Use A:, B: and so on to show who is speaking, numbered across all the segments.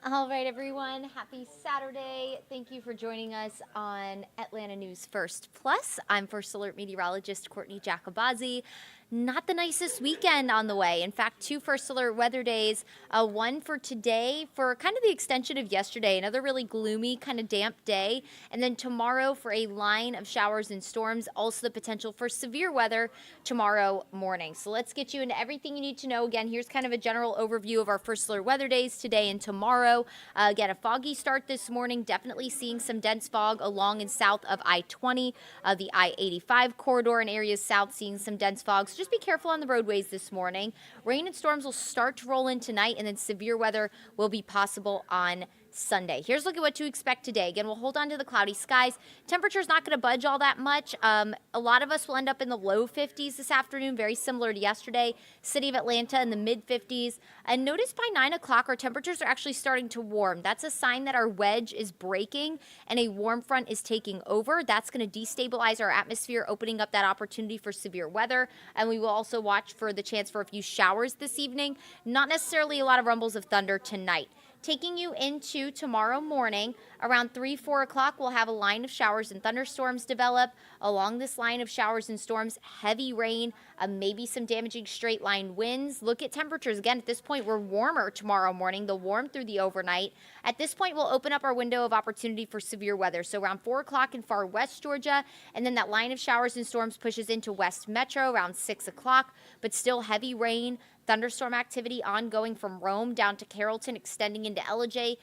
A: All right, everyone. Happy Saturday. Thank you for joining us on Atlanta News First Plus. I'm First Alert meteorologist Courtney Jacobazzi. Not the nicest weekend on the way. In fact, 2 First Alert weather days, one for today for kind of the extension of yesterday, another really gloomy, kind of damp day, and then tomorrow for a line of showers and storms, also the potential for severe weather tomorrow morning. So let's get you into everything you need to know. Again, here's kind of a general overview of our First Alert weather days today and tomorrow. Again, a foggy start this morning, definitely seeing some dense fog along and south of I-20, the I-85 corridor and areas south seeing some dense fog. So just be careful on the roadways this morning. Rain and storms will start to roll in tonight, and then severe weather will be possible on Sunday. Here's a look at what to expect today. Again, we'll hold on to the cloudy skies. Temperature's not going to budge all that much. A lot of us will end up in the low 50s this afternoon, very similar to yesterday. City of Atlanta in the mid 50s. And notice by 9 o'clock, our temperatures are actually starting to warm. That's a sign that our wedge is breaking and a warm front is taking over. That's going to destabilize our atmosphere, opening up that opportunity for severe weather. And we will also watch for the chance for a few showers this evening. Not necessarily a lot of rumbles of thunder tonight. Taking you into tomorrow morning, around 3, 4 o'clock, we'll have a line of showers and thunderstorms develop. Along this line of showers and storms, heavy rain, maybe some damaging straight line winds. Look at temperatures. Again, at this point, we're warmer tomorrow morning. They'll warm through the overnight. At this point, we'll open up our window of opportunity for severe weather. So around 4 o'clock in far west Georgia, and then that line of showers and storms pushes into west metro around 6 o'clock, but still heavy rain. Thunderstorm activity ongoing from Rome down to Carrollton, extending into Ellijay,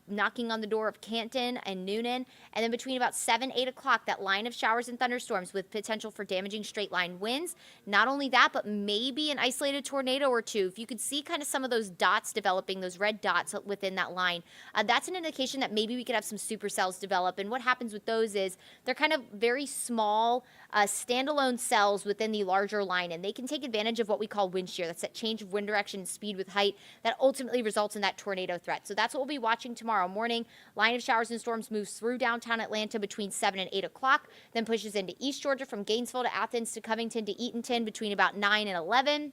A: knocking on the door of Canton and Noonan. And then between about 7, 8 o'clock, that line of showers and thunderstorms with potential for damaging straight line winds. Not only that, but maybe an isolated tornado or two. If you could see kind of some of those dots developing, those red dots within that line, that's an indication that maybe we could have some supercells develop. And what happens with those is they're kind of very small, standalone cells within the larger line, and they can take advantage of what we call wind shear. That's that change of wind direction and speed with height that ultimately results in that tornado threat. So that's what we'll be watching tomorrow morning. Line of showers and storms moves through downtown Atlanta between 7 and 8 o'clock, then pushes into East Georgia from Gainesville to Athens to Covington to Eatonton between about 9 and 11.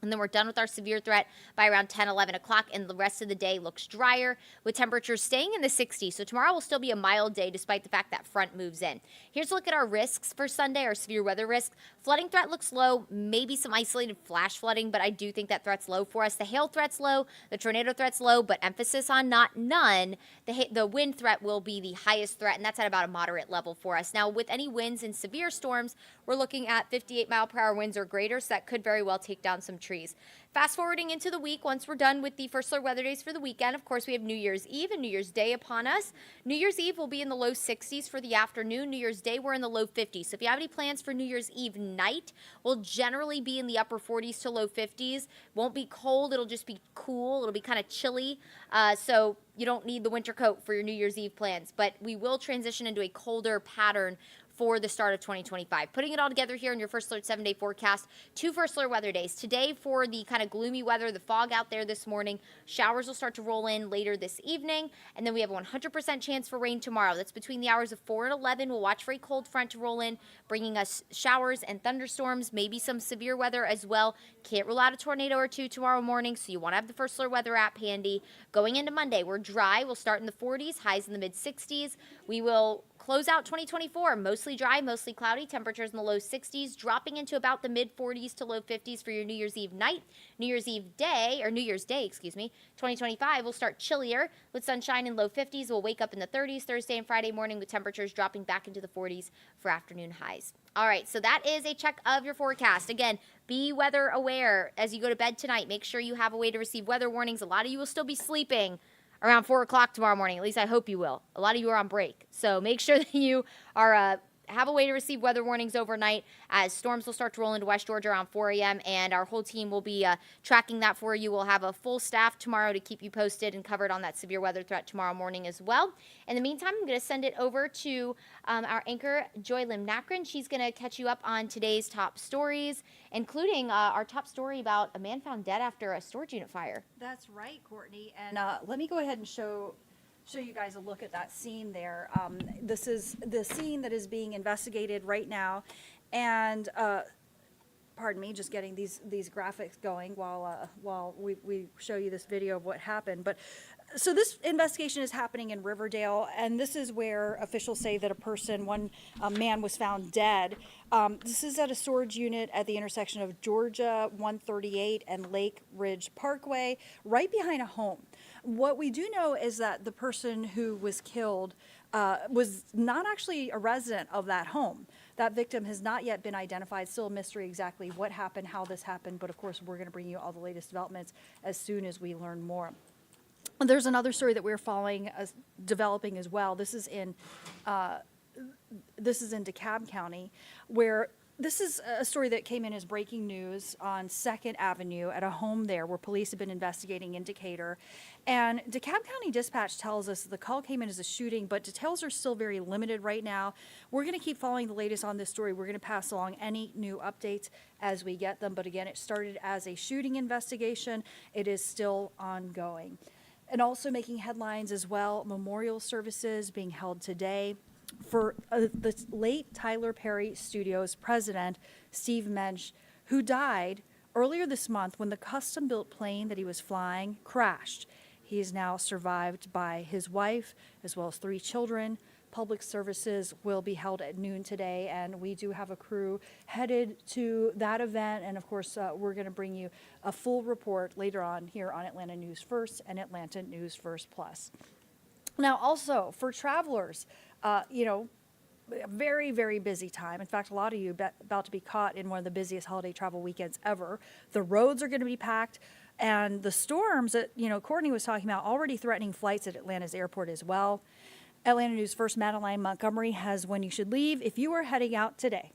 A: And then we're done with our severe threat by around 10, 11 o'clock, and the rest of the day looks drier with temperatures staying in the 60s. So tomorrow will still be a mild day despite the fact that front moves in. Here's a look at our risks for Sunday, our severe weather risk. Flooding threat looks low, maybe some isolated flash flooding, but I do think that threat's low for us. The hail threat's low, the tornado threat's low, but emphasis on not none. The wind threat will be the highest threat, and that's at about a moderate level for us. Now, with any winds and severe storms, we're looking at 58-mile-per-hour winds or greater, so that could very well take down some trees. Fast forwarding into the week, once we're done with the First Alert weather days for the weekend, of course, we have New Year's Eve and New Year's Day upon us. New Year's Eve will be in the low 60s for the afternoon. New Year's Day, we're in the low 50s. So if you have any plans for New Year's Eve night, we'll generally be in the upper 40s to low 50s. Won't be cold. It'll just be cool. It'll be kind of chilly. So you don't need the winter coat for your New Year's Eve plans. But we will transition into a colder pattern for the start of 2025. Putting it all together here in your First Alert 7-day forecast, 2 First Alert weather days. Today for the kind of gloomy weather, the fog out there this morning. Showers will start to roll in later this evening, and then we have a 100% chance for rain tomorrow. That's between the hours of 4 and 11. We'll watch for a cold front to roll in, bringing us showers and thunderstorms, maybe some severe weather as well. Can't rule out a tornado or two tomorrow morning, so you want to have the First Alert weather app handy. Going into Monday, we're dry. We'll start in the 40s, highs in the mid 60s. We will close out 2024, mostly dry, mostly cloudy, temperatures in the low 60s, dropping into about the mid 40s to low 50s for your New Year's Eve night. New Year's Day, 2025 will start chillier with sunshine in low 50s. We'll wake up in the 30s Thursday and Friday morning with temperatures dropping back into the 40s for afternoon highs. All right, so that is a check of your forecast. Again, be weather aware as you go to bed tonight. Make sure you have a way to receive weather warnings. A lot of you will still be sleeping around 4 o'clock tomorrow morning. At least I hope you will. A lot of you are on break. So make sure that you are have a way to receive weather warnings overnight as storms will start to roll into West Georgia around 4 a.m. And our whole team will be tracking that for you. We'll have a full staff tomorrow to keep you posted and covered on that severe weather threat tomorrow morning as well. In the meantime, I'm going to send it over to our anchor, Joy Lim Nakrin. She's going to catch you up on today's top stories, including our top story about a man found dead after a storage unit fire.
B: That's right, Courtney. And let me go ahead and show you guys a look at that scene there. This is the scene that is being investigated right now, and pardon me, just getting these graphics going while we show you this video of what happened. But So this investigation is happening in Riverdale, and this is where officials say that one man was found dead. This is at a storage unit at the intersection of Georgia 138 and Lake Ridge Parkway, right behind a home. What we do know is that the person who was killed was not actually a resident of that home. That victim has not yet been identified. Still a mystery exactly what happened, how this happened, but of course we're going to bring you all the latest developments as soon as we learn more. There's another story that we're following, developing as well. This is in DeKalb County, where this is a story that came in as breaking news on 2nd Avenue at a home there where police have been investigating in Decatur. And DeKalb County Dispatch tells us the call came in as a shooting, but details are still very limited right now. We're going to keep following the latest on this story. We're going to pass along any new updates as we get them. But again, it started as a shooting investigation. It is still ongoing. And also making headlines as well, memorial services being held today for the late Tyler Perry Studios president, Steve Mensch, who died earlier this month when the custom-built plane that he was flying crashed. He is now survived by his wife as well as 3 children. Public services will be held at noon today, and we do have a crew headed to that event. And of course, we're going to bring you a full report later on here on Atlanta News First and Atlanta News First Plus. Now, also for travelers, a very, very busy time. In fact, a lot of you about to be caught in one of the busiest holiday travel weekends ever. The roads are going to be packed. And the storms that, Courtney was talking about already threatening flights at Atlanta's airport as well. Atlanta News First Madeline Montgomery has when you should leave if you are heading out today.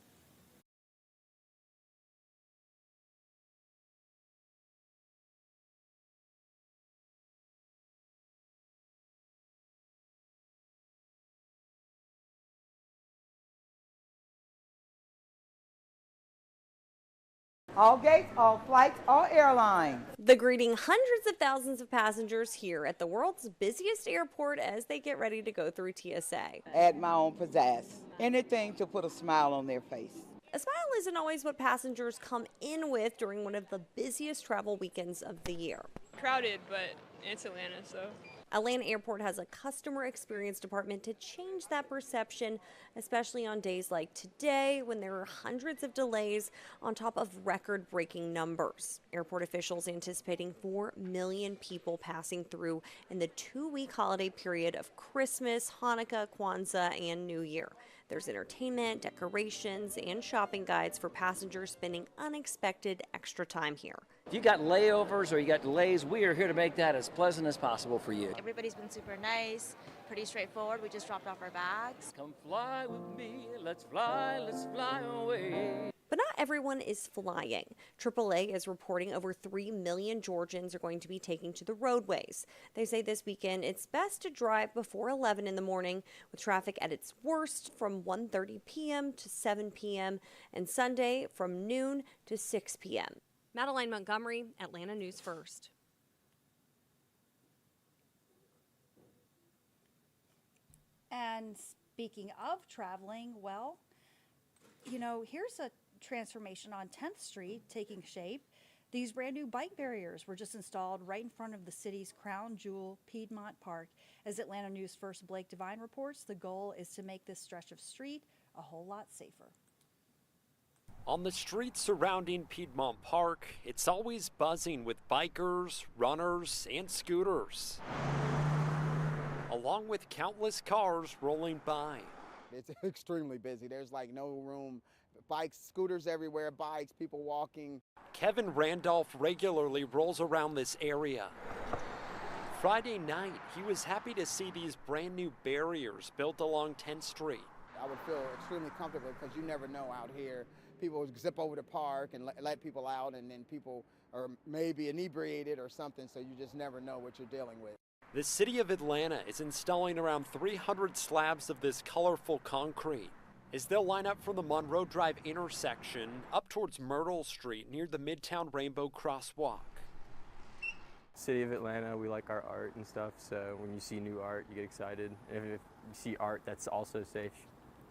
C: All gates, all flights, all airlines.
D: The greeting hundreds of thousands of passengers here at the world's busiest airport as they get ready to go through TSA.
C: Add my own pizzazz. Anything to put a smile on their face.
D: A smile isn't always what passengers come in with during one of the busiest travel weekends of the year.
E: Crowded, but it's Atlanta, so.
D: Atlanta Airport has a customer experience department to change that perception, especially on days like today when there are hundreds of delays on top of record-breaking numbers. Airport officials anticipating 4 million people passing through in the 2-week holiday period of Christmas, Hanukkah, Kwanzaa, and New Year. There's entertainment, decorations, and shopping guides for passengers spending unexpected extra time here.
F: If you got layovers or you got delays, we are here to make that as pleasant as possible for you.
G: Everybody's been super nice, pretty straightforward. We just dropped off our bags.
F: Come fly with me, let's fly away.
D: But not everyone is flying. AAA is reporting over 3 million Georgians are going to be taking to the roadways. They say this weekend it's best to drive before 11 in the morning, with traffic at its worst from 1:30 p.m. to 7 p.m. and Sunday from noon to 6 p.m. Madeline Montgomery, Atlanta News First.
B: And speaking of traveling, well, here's a transformation on 10th Street taking shape. These brand new bike barriers were just installed right in front of the city's crown jewel, Piedmont Park. As Atlanta News First Blake Devine reports, the goal is to make this stretch of street a whole lot safer.
H: On the streets surrounding Piedmont Park, it's always buzzing with bikers, runners, and scooters, along with countless cars rolling by.
I: It's extremely busy. There's like no room. Bikes, scooters everywhere, bikes, people walking.
H: Kevin Randolph regularly rolls around this area. Friday night, he was happy to see these brand new barriers built along 10th Street.
I: I would feel extremely comfortable because you never know out here. People zip over the park and let people out, and then people are maybe inebriated or something, so you just never know what you're dealing with.
H: The city of Atlanta is installing around 300 slabs of this colorful concrete as they'll line up from the Monroe Drive intersection up towards Myrtle Street near the Midtown Rainbow Crosswalk.
J: City of Atlanta, we like our art and stuff, so when you see new art, you get excited. And if you see art that's also safe,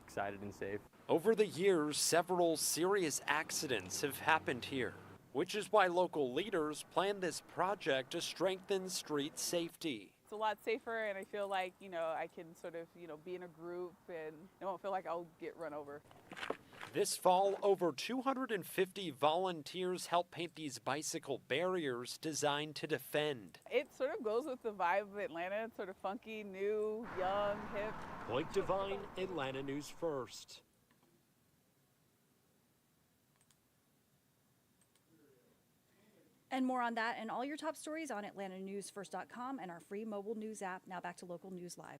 J: excited and safe.
H: Over the years, several serious accidents have happened here, which is why local leaders planned this project to strengthen street safety.
K: a lot safer, and I feel like, I can sort of, be in a group and I won't feel like I'll get run over.
H: This fall, over 250 volunteers help paint these bicycle barriers designed to defend.
K: It sort of goes with the vibe of Atlanta. It's sort of funky, new, young, hip.
H: Blake Devine, Atlanta News First.
B: And more on that and all your top stories on AtlantaNewsFirst.com and our free mobile news app. Now back to local news live.